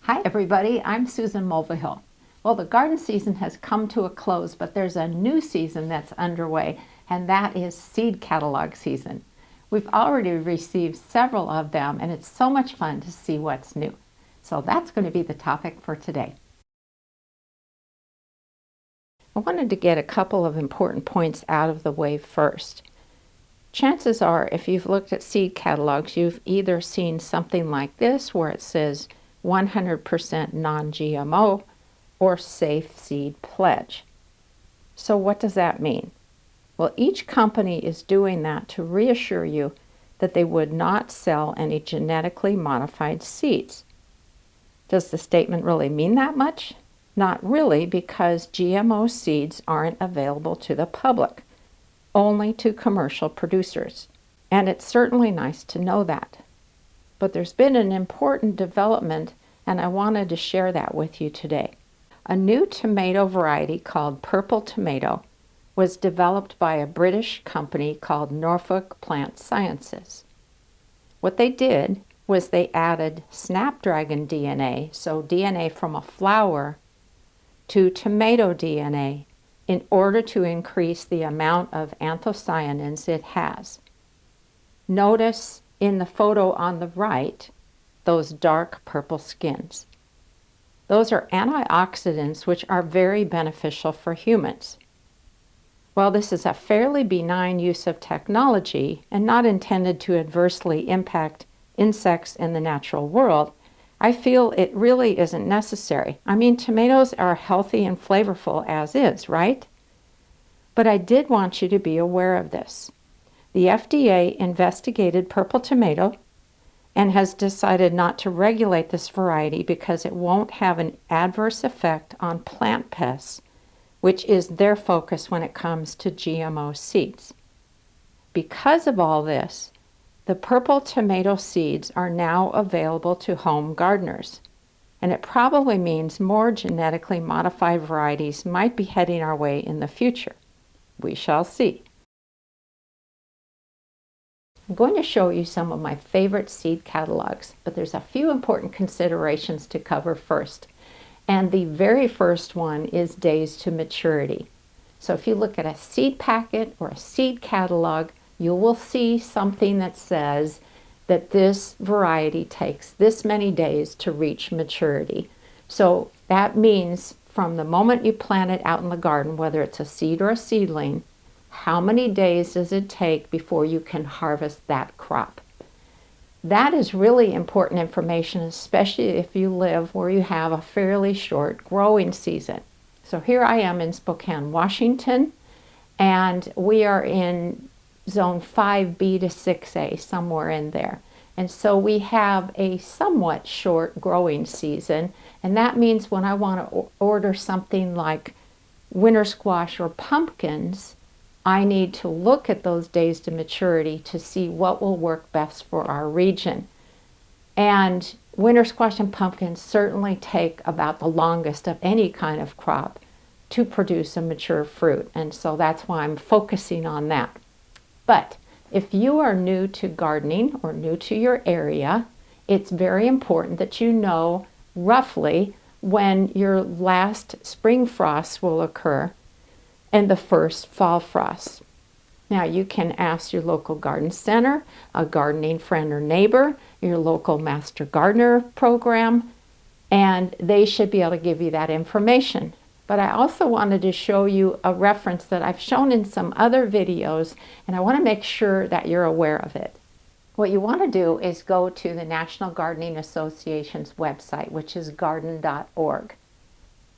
Hi everybody, I'm Susan Mulvihill. Well, the garden season has come to a close, but there's a new season that's underway, and that is seed catalog season. We've already received several of them, and it's so much fun to see what's new. So that's going to be the topic for today. I wanted to get a couple of important points out of the way first. Chances are, if you've looked at seed catalogs, you've either seen something like this where it says 100% non-GMO or Safe Seed Pledge. So what does that mean? Well, each company is doing that to reassure you that they would not sell any genetically modified seeds. Does the statement really mean that much? Not really, because GMO seeds aren't available to the public, only to commercial producers. And it's certainly nice to know that. But there's been an important development, and I wanted to share that with you today. A new tomato variety called purple tomato was developed by a British company called Norfolk Plant Sciences. What they did was they added snapdragon DNA, so DNA from a flower, to tomato DNA in order to increase the amount of anthocyanins it has. Notice in the photo on the right, those dark purple skins. Those are antioxidants which are very beneficial for humans. While this is a fairly benign use of technology and not intended to adversely impact insects in the natural world, I feel it really isn't necessary. I mean, tomatoes are healthy and flavorful as is, right? But I did want you to be aware of this. The FDA investigated purple tomato and has decided not to regulate this variety because it won't have an adverse effect on plant pests, which is their focus when it comes to GMO seeds. Because of all this, the purple tomato seeds are now available to home gardeners, and it probably means more genetically modified varieties might be heading our way in the future. We shall see. I'm going to show you some of my favorite seed catalogs, but there's a few important considerations to cover first. And the very first one is days to maturity. So if you look at a seed packet or a seed catalog, you will see something that says that this variety takes this many days to reach maturity. So that means from the moment you plant it out in the garden, whether it's a seed or a seedling, how many days does it take before you can harvest that crop? That is really important information, especially if you live where you have a fairly short growing season. So here I am in Spokane, Washington, and we are in zone 5B to 6A, somewhere in there. And so we have a somewhat short growing season, and that means when I want to order something like winter squash or pumpkins, I need to look at those days to maturity to see what will work best for our region. And winter squash and pumpkins certainly take about the longest of any kind of crop to produce a mature fruit. And so that's why I'm focusing on that. But if you are new to gardening or new to your area, it's very important that you know roughly when your last spring frosts will occur and the first fall frosts. Now you can ask your local garden center, a gardening friend or neighbor, your local master gardener program, and they should be able to give you that information. But I also wanted to show you a reference that I've shown in some other videos, and I want to make sure that you're aware of it. What you want to do is go to the National Gardening Association's website, which is garden.org.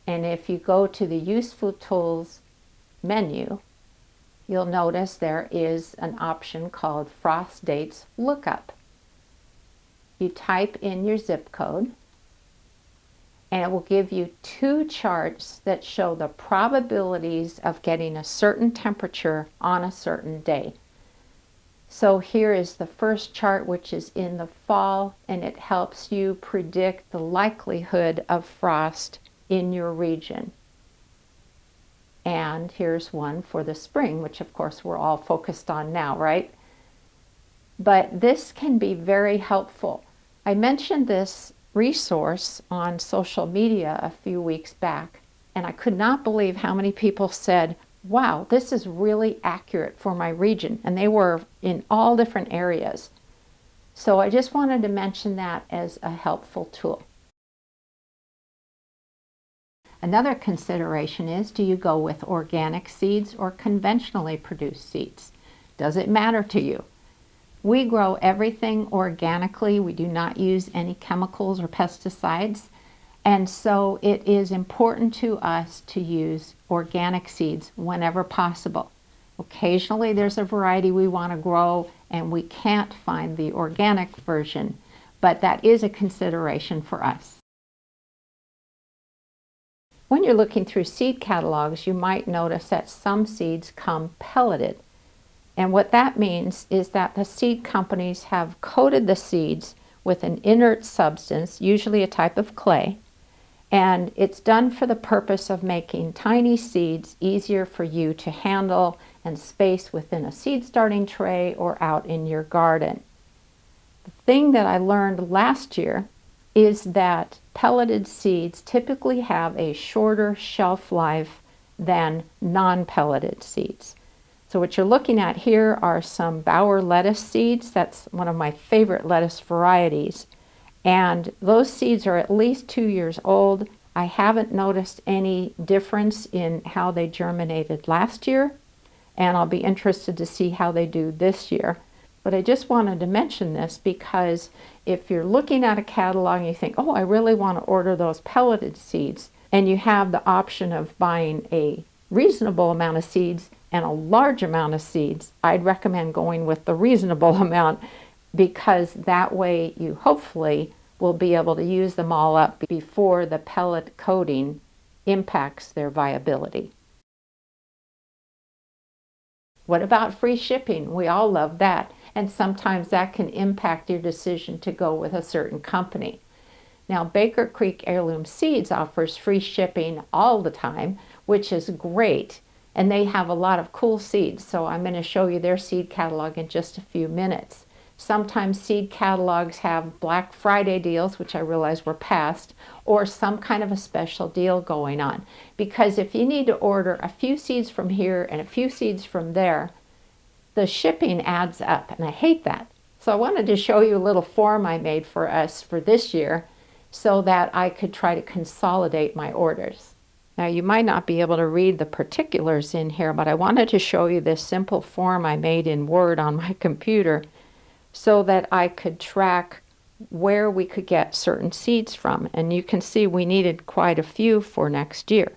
And if you go to the Useful Tools menu, you'll notice there is an option called Frost Dates Lookup. You type in your zip code, and it will give you two charts that show the probabilities of getting a certain temperature on a certain day. So here is the first chart, which is in the fall, and it helps you predict the likelihood of frost in your region. And here's one for the spring, which of course we're all focused on now, right? But this can be very helpful. I mentioned this resource on social media a few weeks back, and I could not believe how many people said, wow, this is really accurate for my region. And they were in all different areas. So I just wanted to mention that as a helpful tool. Another consideration is, do you go with organic seeds or conventionally produced seeds? Does it matter to you? We grow everything organically. We do not use any chemicals or pesticides. And so it is important to us to use organic seeds whenever possible. Occasionally there's a variety we want to grow and we can't find the organic version, but that is a consideration for us. When you're looking through seed catalogs, you might notice that some seeds come pelleted. And what that means is that the seed companies have coated the seeds with an inert substance, usually a type of clay, and it's done for the purpose of making tiny seeds easier for you to handle and space within a seed starting tray or out in your garden. The thing that I learned last year is that pelleted seeds typically have a shorter shelf life than non-pelleted seeds. So what you're looking at here are some Bauer lettuce seeds. That's one of my favorite lettuce varieties. And those seeds are at least 2 years old. I haven't noticed any difference in how they germinated last year, and I'll be interested to see how they do this year. But I just wanted to mention this because if you're looking at a catalog and you think, oh, I really want to order those pelleted seeds, and you have the option of buying a reasonable amount of seeds and a large amount of seeds, I'd recommend going with the reasonable amount, because that way you hopefully will be able to use them all up before the pellet coating impacts their viability. What about free shipping? We all love that, and sometimes that can impact your decision to go with a certain company. Now, Baker Creek Heirloom Seeds offers free shipping all the time, which is great, and they have a lot of cool seeds, so I'm going to show you their seed catalog in just a few minutes. Sometimes seed catalogs have Black Friday deals, which I realize were past, or some kind of a special deal going on. Because if you need to order a few seeds from here and a few seeds from there, the shipping adds up, and I hate that. So I wanted to show you a little form I made for us for this year so that I could try to consolidate my orders. Now, you might not be able to read the particulars in here, but I wanted to show you this simple form I made in Word on my computer so that I could track where we could get certain seeds from. And you can see we needed quite a few for next year.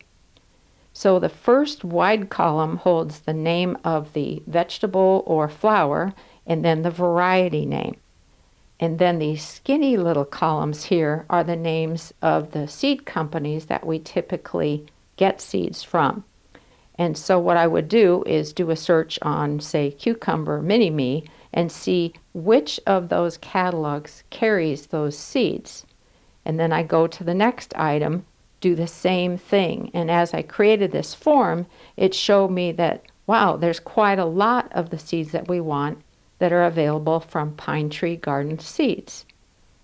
So the first wide column holds the name of the vegetable or flower and then the variety name. And then these skinny little columns here are the names of the seed companies that we typically get seeds from. And so what I would do is do a search on, say, Cucumber Mini-Me and see which of those catalogs carries those seeds. And then I go to the next item, do the same thing. And as I created this form, it showed me that, wow, there's quite a lot of the seeds that we want that are available from Pine Tree Garden Seeds,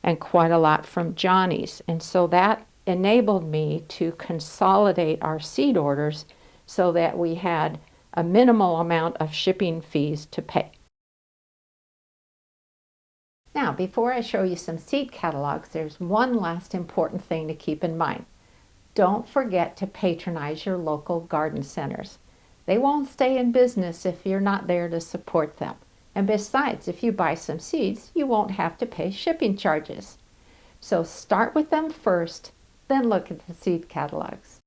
and quite a lot from Johnny's. And so that enabled me to consolidate our seed orders so that we had a minimal amount of shipping fees to pay. Now, before I show you some seed catalogs, there's one last important thing to keep in mind. Don't forget to patronize your local garden centers. They won't stay in business if you're not there to support them. And besides, if you buy some seeds, you won't have to pay shipping charges. So start with them first, then look at the seed catalogs.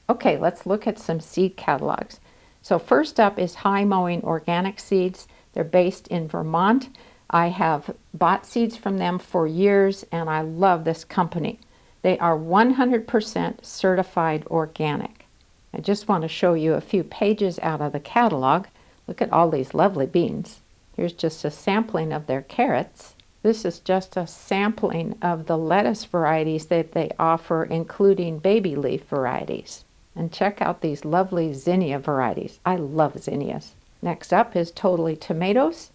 Okay, let's look at some seed catalogs. So first up is High Mowing Organic Seeds. They're based in Vermont. I have bought seeds from them for years, and I love this company. They are 100% certified organic. I just want to show you a few pages out of the catalog. Look at all these lovely beans. Here's just a sampling of their carrots. This is just a sampling of the lettuce varieties that they offer, including baby leaf varieties. And check out these lovely zinnia varieties. I love zinnias. Next up is Totally Tomatoes.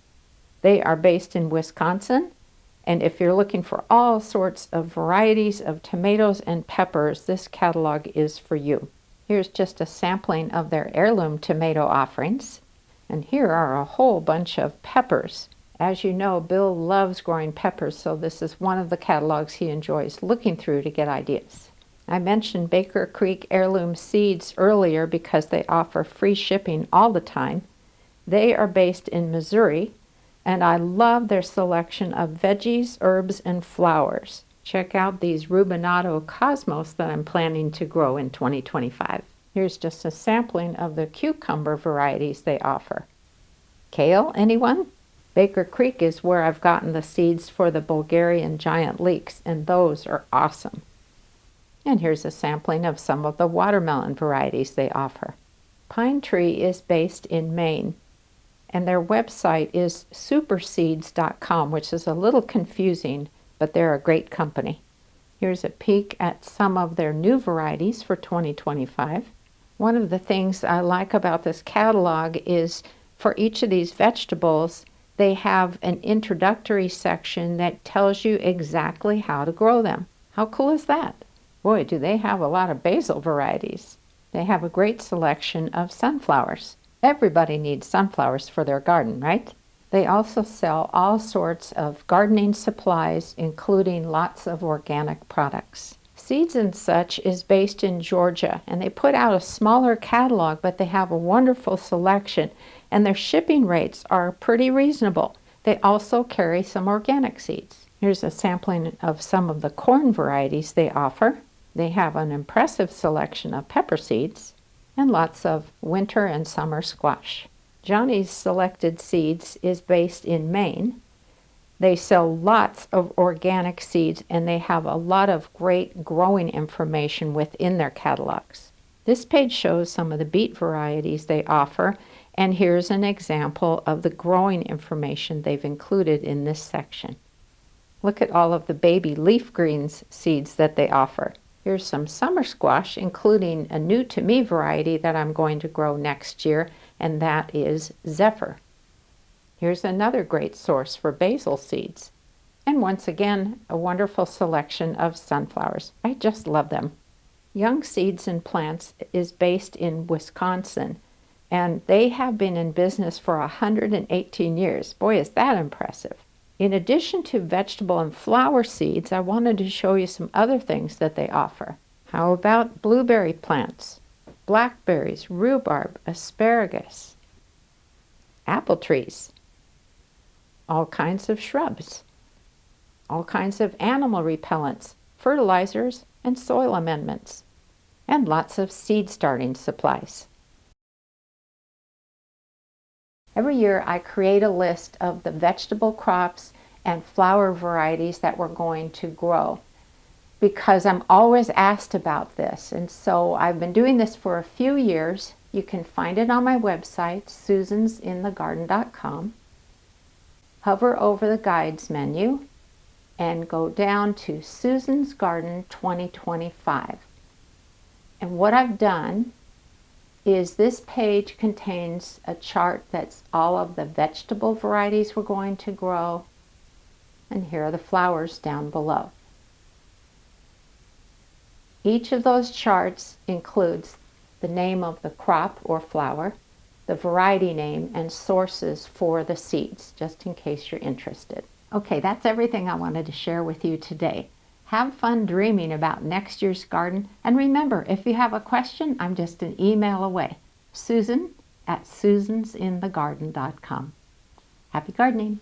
They are based in Wisconsin. And if you're looking for all sorts of varieties of tomatoes and peppers, this catalog is for you. Here's just a sampling of their heirloom tomato offerings. And here are a whole bunch of peppers. As you know, Bill loves growing peppers, so this is one of the catalogs he enjoys looking through to get ideas. I mentioned Baker Creek Heirloom Seeds earlier because they offer free shipping all the time. They are based in Missouri, and I love their selection of veggies, herbs, and flowers. Check out these Rubinato Cosmos that I'm planning to grow in 2025. Here's just a sampling of the cucumber varieties they offer. Kale, anyone? Baker Creek is where I've gotten the seeds for the Bulgarian giant leeks, and those are awesome. And here's a sampling of some of the watermelon varieties they offer. Pine Tree is based in Maine, and their website is superseeds.com, which is a little confusing, but they're a great company. Here's a peek at some of their new varieties for 2025. One of the things I like about this catalog is for each of these vegetables, they have an introductory section that tells you exactly how to grow them. How cool is that? Boy, do they have a lot of basil varieties. They have a great selection of sunflowers. Everybody needs sunflowers for their garden, right? They also sell all sorts of gardening supplies, including lots of organic products. Seeds and Such is based in Georgia, and they put out a smaller catalog, but they have a wonderful selection, and their shipping rates are pretty reasonable. They also carry some organic seeds. Here's a sampling of some of the corn varieties they offer. They have an impressive selection of pepper seeds and lots of winter and summer squash. Johnny's Selected Seeds is based in Maine. They sell lots of organic seeds, and they have a lot of great growing information within their catalogs. This page shows some of the beet varieties they offer, and here's an example of the growing information they've included in this section. Look at all of the baby leaf greens seeds that they offer. Here's some summer squash, including a new to me variety that I'm going to grow next year, and that is Zephyr. Here's another great source for basil seeds. And once again, a wonderful selection of sunflowers. I just love them. Young Seeds and Plants is based in Wisconsin, and they have been in business for 118 years. Boy, is that impressive. In addition to vegetable and flower seeds, I wanted to show you some other things that they offer. How about blueberry plants, blackberries, rhubarb, asparagus, apple trees, all kinds of shrubs, all kinds of animal repellents, fertilizers, and soil amendments, and lots of seed starting supplies. Every year I create a list of the vegetable crops and flower varieties that we're going to grow because I'm always asked about this. And so I've been doing this for a few years. You can find it on my website, susansinthegarden.com. Hover over the guides menu and go down to Susan's Garden 2025. And what I've done is this page contains a chart that's all of the vegetable varieties we're going to grow, and here are the flowers down below. Each of those charts includes the name of the crop or flower, the variety name, and sources for the seeds, just in case you're interested. Okay, that's everything I wanted to share with you today. Have fun dreaming about next year's garden, and remember, if you have a question, I'm just an email away. Susan@susansinthegarden.com. Happy gardening!